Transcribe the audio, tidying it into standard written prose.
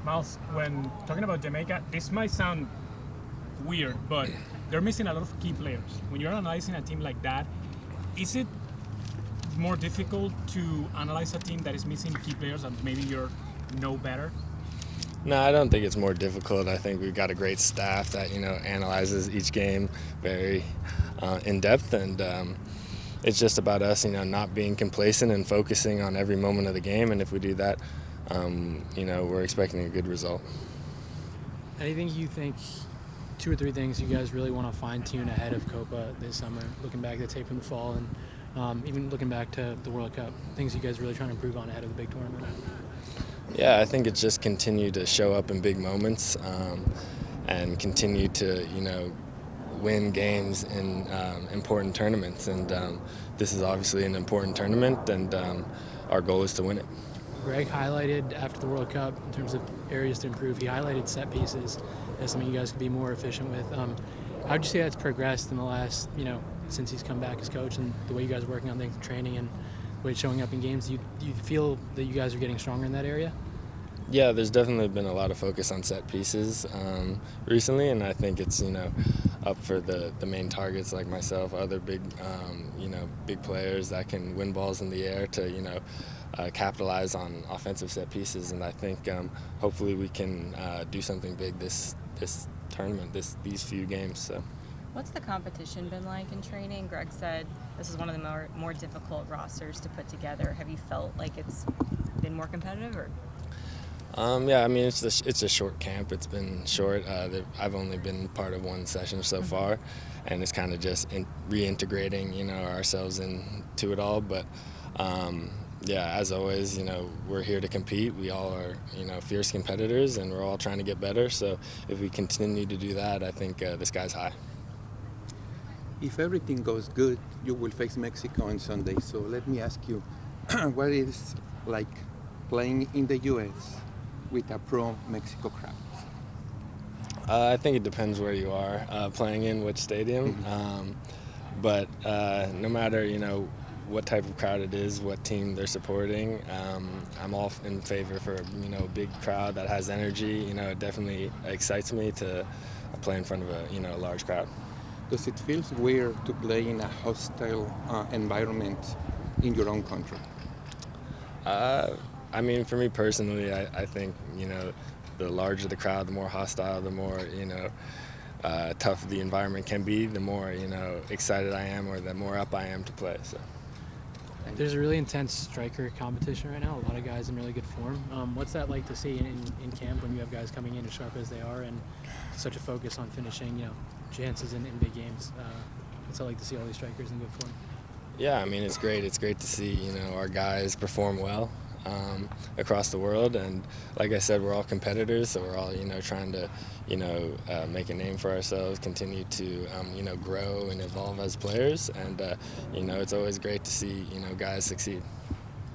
Miles, when talking about Jamaica, this might sound weird, but they're missing a lot of key players. When you're analyzing a team like that, is it more difficult to analyze a team that is missing key players and maybe you're know better? No, I don't think it's more difficult. I think we've got a great staff that analyzes each game very in depth, and it's just about us not being complacent and focusing on every moment of the game. And if we do that, we're expecting a good result. Anything you think, 2 or 3 things you guys really want to fine-tune ahead of Copa this summer, looking back at the tape from the fall and even looking back to the World Cup, things you guys really trying to improve on ahead of the big tournament? Yeah, I think it's just continue to show up in big moments and continue to, win games in important tournaments. And this is obviously an important tournament, and our goal is to win it. Greg highlighted after the World Cup in terms of areas to improve. He highlighted set pieces as something you guys could be more efficient with. How would you say that's progressed in the last, since he's come back as coach, and the way you guys are working on things, training and the way it's showing up in games? Do you feel that you guys are getting stronger in that area? Yeah, there's definitely been a lot of focus on set pieces recently, and I think it's up for the main targets like myself, other big big players that can win balls in the air to capitalize on offensive set pieces. And I think hopefully we can do something big this tournament, these few games. So. What's the competition been like in training? Greg said this is one of the more difficult rosters to put together. Have you felt like it's been more competitive, or? Yeah, I mean it's a short camp. It's been short. I've only been part of one session so far, and it's kind of just reintegrating ourselves into it all. But yeah, as always, we're here to compete. We all are fierce competitors, and we're all trying to get better. So if we continue to do that, I think the sky's high. If everything goes good, you will face Mexico on Sunday. So let me ask you, what is like playing in the U.S. with a pro-Mexico crowd? I think it depends where you are playing in, which stadium. But no matter what type of crowd it is, what team they're supporting, I'm all in favor for a big crowd that has energy. It definitely excites me to play in front of a large crowd. Does it feel weird to play in a hostile environment in your own country? I mean, for me personally, I think the larger the crowd, the more hostile, the more tough the environment can be, the more excited I am, or the more up I am to play. So. There's a really intense striker competition right now. A lot of guys in really good form. What's that like to see in camp when you have guys coming in as sharp as they are, and such a focus on finishing chances in big games? What's it like to see all these strikers in good form? Yeah, I mean it's great. It's great to see our guys perform well across the world, and like I said, we're all competitors, so we're all trying to make a name for ourselves, continue to grow and evolve as players, and it's always great to see guys succeed.